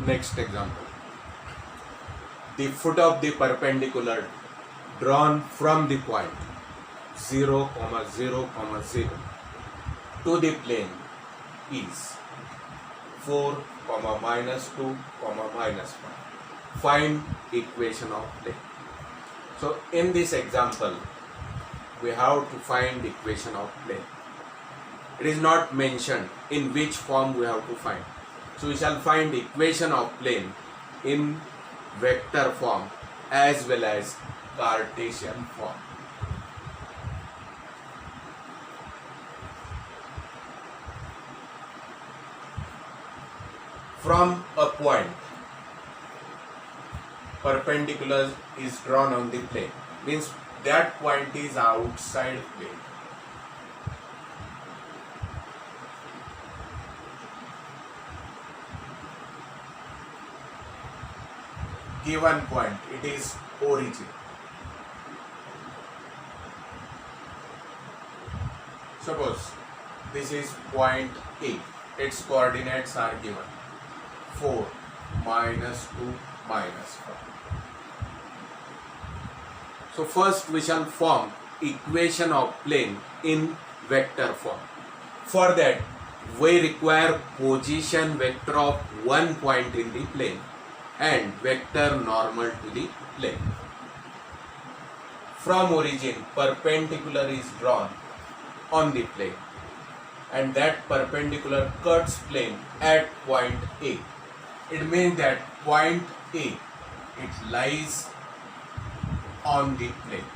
Next example. The foot of the perpendicular drawn from the point 0, 0, 0 to the plane is 4, -2, -1. Find equation of plane. So in this example, we have to find equation of plane. It is not mentioned in which form we have to find. So we shall find equation of plane in vector form as well as Cartesian form. From a point, perpendicular is drawn on the plane, means that point is outside plane. Given point, it is origin. Suppose this is point A, its coordinates are given 4, -2, -1. So first we shall form equation of plane in vector form. For that we require position vector of one point in the plane and vector normal to the plane. From origin, perpendicular is drawn on the plane and that perpendicular cuts plane at point A. It means that point A, it lies on the plane.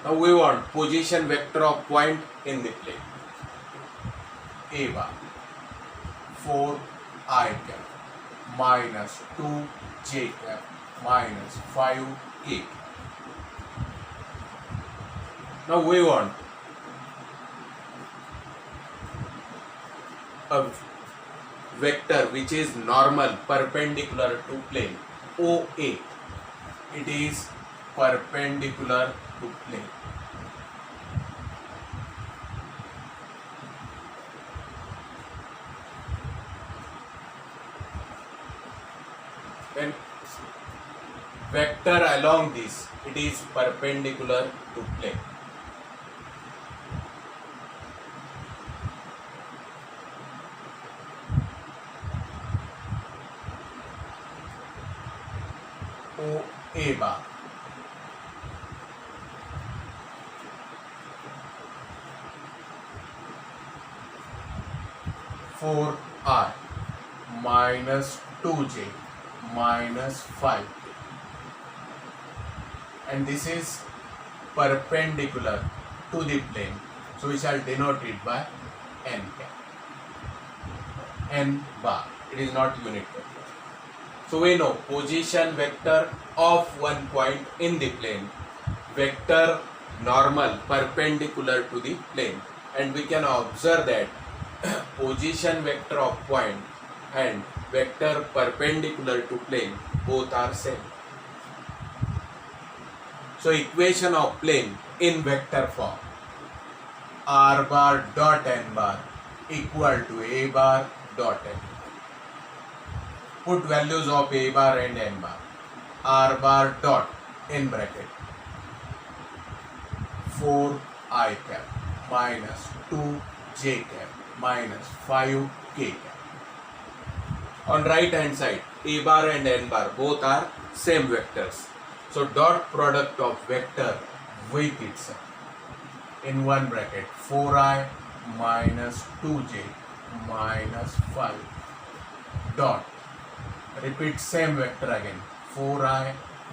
Now we want position vector of point in the plane. A bar 4i cap -2j cap -5k. Now we want a vector which is normal perpendicular to plane OA. It is perpendicular to plane. When vector along this, it is perpendicular to plane. OA bar (4i) -2j -5, and this is perpendicular to the plane, so we shall denote it by n cap. N bar, it is not unit vector. So we know position vector of one point in the plane, vector normal perpendicular to the plane, and we can observe that position vector of point and vector perpendicular to plane both are same. So equation of plane in vector form, r bar dot n bar equal to a bar dot n. Put values of a bar and n bar. R bar dot in bracket 4i cap -2j cap -5k cap. On right hand side, a bar and n bar both are same vectors. So dot product of vector with itself in one bracket 4i -2j -5 dot. Repeat same vector again 4i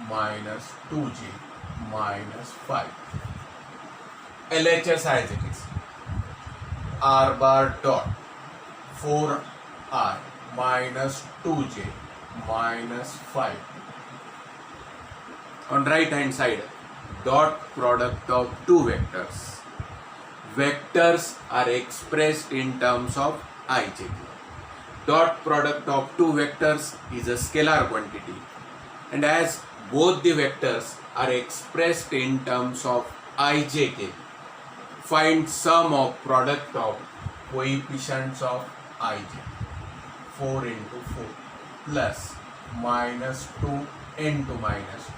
-2j -5. LHS as it is. R bar dot 4i -2j -5. On right hand side, dot product of two vectors. Vectors are expressed in terms of ij. Dot product of two vectors is a scalar quantity, and as both the vectors are expressed in terms of ijk, find sum of product of coefficients of ij. 4 into 4 plus minus 2 into minus 2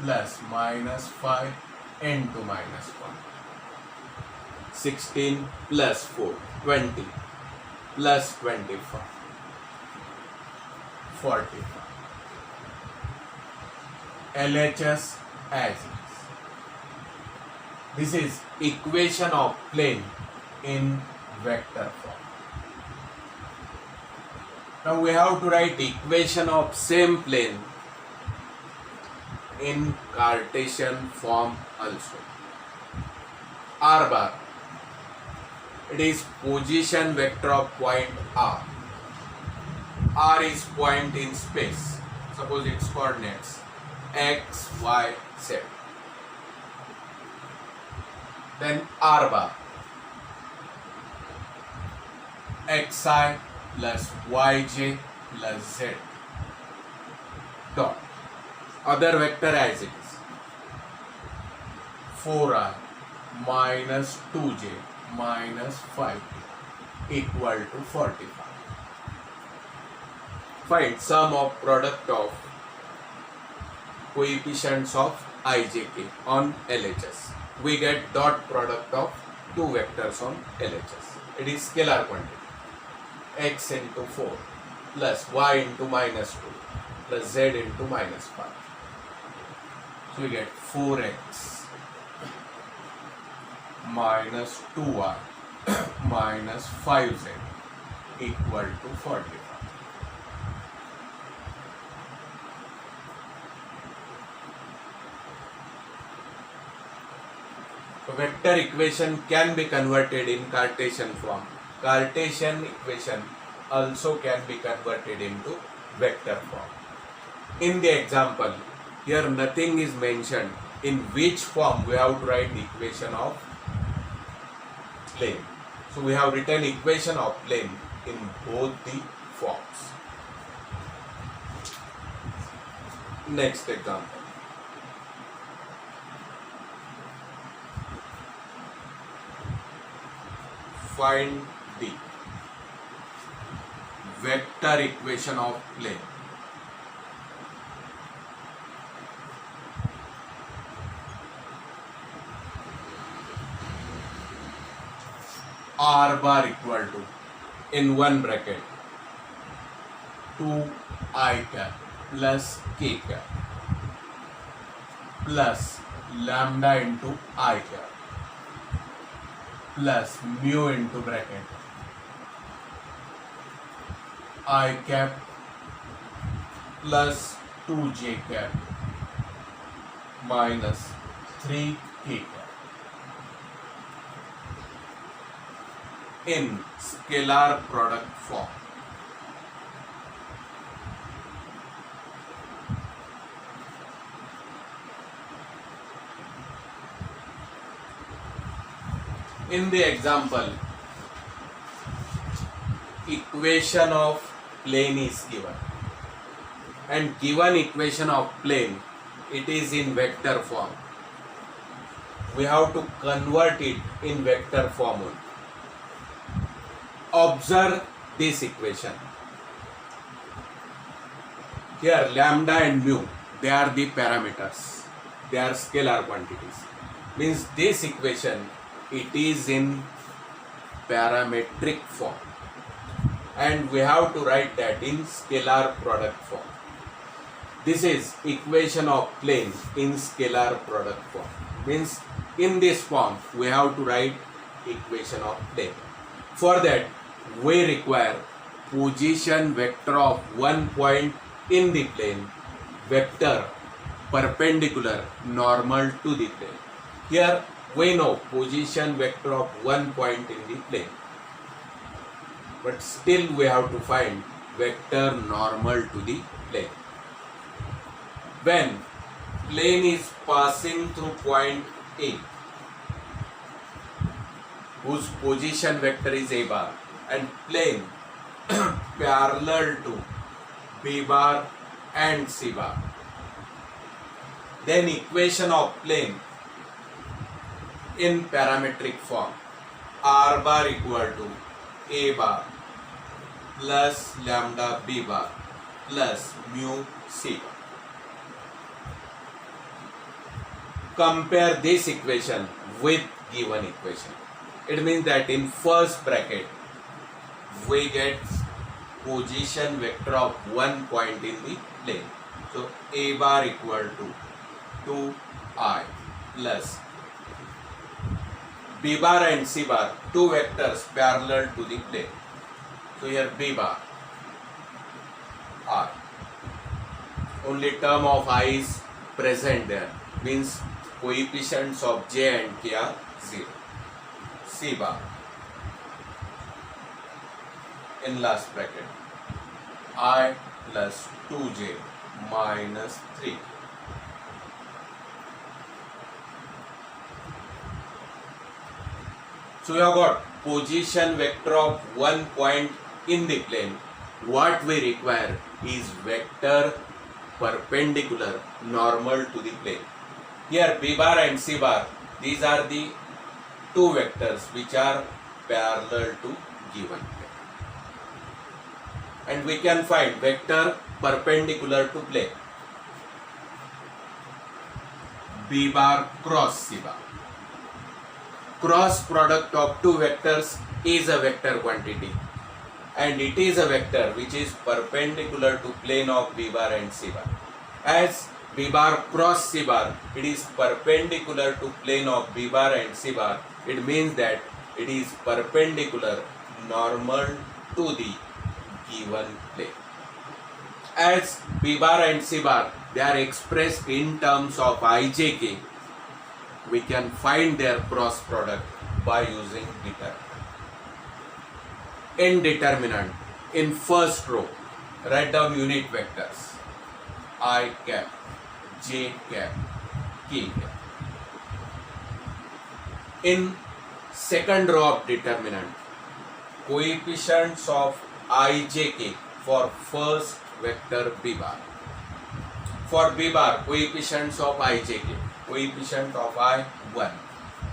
plus minus 5 into minus 1. 16 plus 4, 20 plus 25, 45. LHS as is. This is equation of plane in vector form. Now we have to write equation of same plane in Cartesian form also. R bar, it is position vector of point R. R is point in space. Suppose its coordinates x, y, z. Then R bar, xi plus yj plus z dot. Other vector as it is. 4i minus 2j minus 5 equal to 45. Find sum of product of coefficients of ijk on LHS. We get dot product of two vectors on LHS. It is scalar quantity. X into 4 plus y into minus 2 plus z into minus 5. So we get 4x minus 2y minus 5z equal to 45. So vector equation can be converted in Cartesian form. Cartesian equation also can be converted into vector form. In the example, here nothing is mentioned in which form we have to write the equation of plane. So we have written equation of plane in both the forms. Next example. Find the vector equation of plane. R bar equal to, in one bracket, 2i cap plus k cap plus lambda into I cap plus mu into bracket I cap plus 2j cap minus 3k cap in scalar product form. In the example, equation of plane is given, and given equation of plane, it is in vector form. We have to convert it in vector form only. Observe this equation. Here lambda and mu, they are the parameters. They are scalar quantities. Means this equation, it is in parametric form, and we have to write that in scalar product form. This is equation of plane in scalar product form. Means in this form we have to write equation of plane. For that we require position vector of one point in the plane, vector perpendicular normal to the plane. Here we know position vector of one point in the plane, but still we have to find vector normal to the plane. When plane is passing through point A, whose position vector is A bar, and plane parallel to B bar and C bar, then equation of plane in parametric form, R bar equal to A bar plus lambda b bar plus mu c bar. Compare this equation with given equation. It means that in first bracket we get position vector of one point in the plane. So a bar equal to 2i plus b bar and c bar, two vectors parallel to the plane. So here b bar r, only term of I is present there, means coefficients of j and k are 0. C bar in last bracket I plus 2j minus 3. So you have got position vector of one point in the plane. What we require is vector perpendicular normal to the plane. Here b bar and c bar, these are the two vectors which are parallel to given plane. And we can find vector perpendicular to plane. B bar cross C bar. Cross product of two vectors is a vector quantity, and it is a vector which is perpendicular to plane of B bar and C bar. As B bar cross C bar, it is perpendicular to plane of B bar and C bar. It means that it is perpendicular normal to the given plane. As B bar and C bar, they are expressed in terms of ijk, we can find their cross product by using determinant. In determinant, in first row, write down unit vectors I cap, j cap, k cap. In second row of determinant, coefficients of ijk for first vector B bar. For B bar, coefficients of ijk, coefficient of I 1.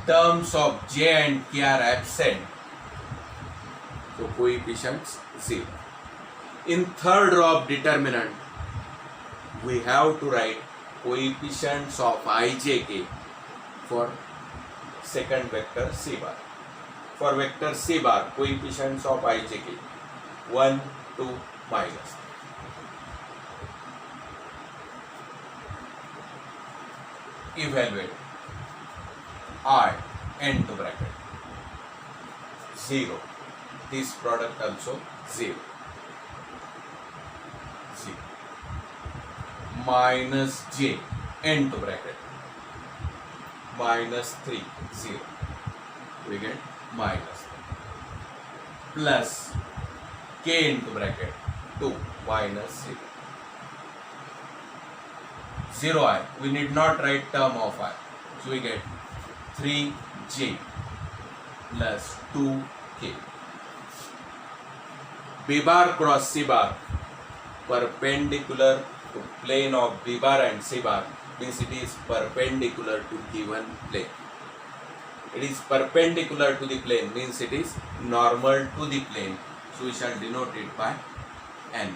Terms of j and k are absent, so coefficients 0. In third row of determinant, we have to write coefficients of ijk for second vector C bar. For vector C bar, coefficients of ijk 1, 2, minus. Evaluate I into bracket 0. This product also 0. 0. Minus j into bracket minus 3, 0. We get minus. Plus k into bracket 2 minus 0. 0i, we need not write term of I. So we get 3j plus 2k. B bar cross C bar, perpendicular to plane of B bar and C bar, means it is perpendicular to given plane. It is perpendicular to the plane, means it is normal to the plane. So we shall denote it by n.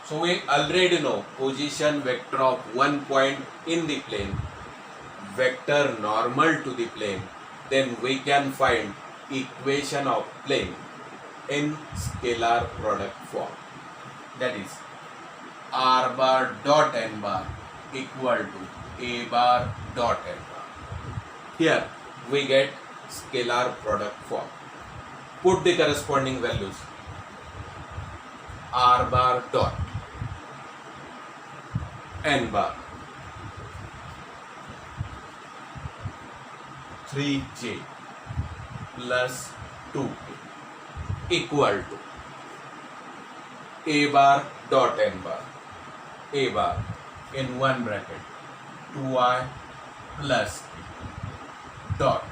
So we already know position vector of one point in the plane, vector normal to the plane. Then we can find equation of plane in scalar product form. That is r bar dot n bar equal to a bar dot n bar. Here we get scalar product form. Put the corresponding values. R bar dot n bar 3j plus 2k equal to a bar dot n bar. A bar in one bracket 2i plus dot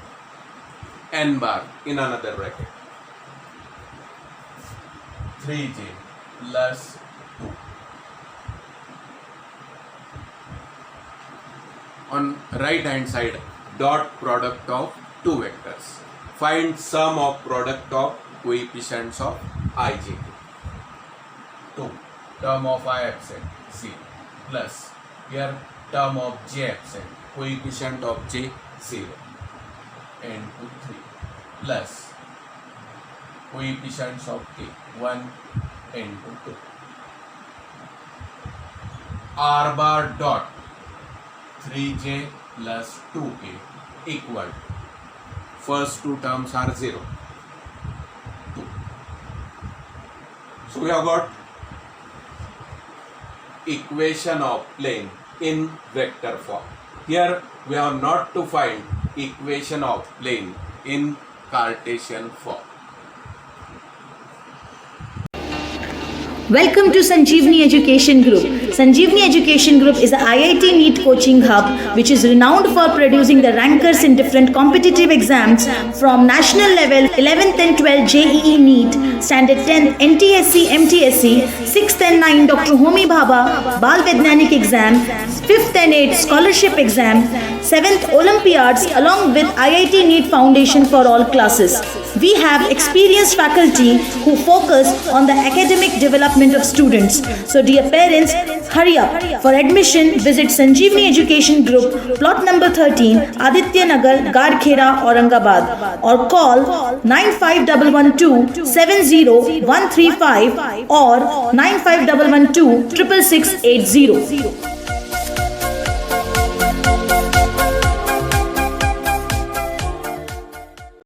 n bar in another bracket 3j plus 2. On right hand side, dot product of two vectors. Find sum of product of coefficients of ij. 2. Term of I absent, 0. Plus, here term of j absent, coefficient of j, 0. And 2, 3. Plus, coefficients of k, 1 and 2. R bar dot 3j plus 2k equal. First two terms are 0. 2. So we have got equation of plane in vector form. Here we have not to find equation of plane in Cartesian form. Welcome to Sanjeevani Education Group. Sanjeevani Education Group is a IIT NEET coaching hub which is renowned for producing the rankers in different competitive exams from national level 11th and 12th JEE NEET, Standard 10 NTSC, MTSC, 6th and 9 Dr. Homi Bhabha Bal Vaidyanik exam, 5th and 8th scholarship exam, 7th Olympiads along with IIT NEET Foundation for all classes. We have experienced faculty who focus on the academic development of students. So dear parents, hurry up. For admission, visit Sanjeevani Education Group, plot number 13, Aditya Nagar, Gadkheda, Aurangabad, or call 95112 70135 or 95112 66680.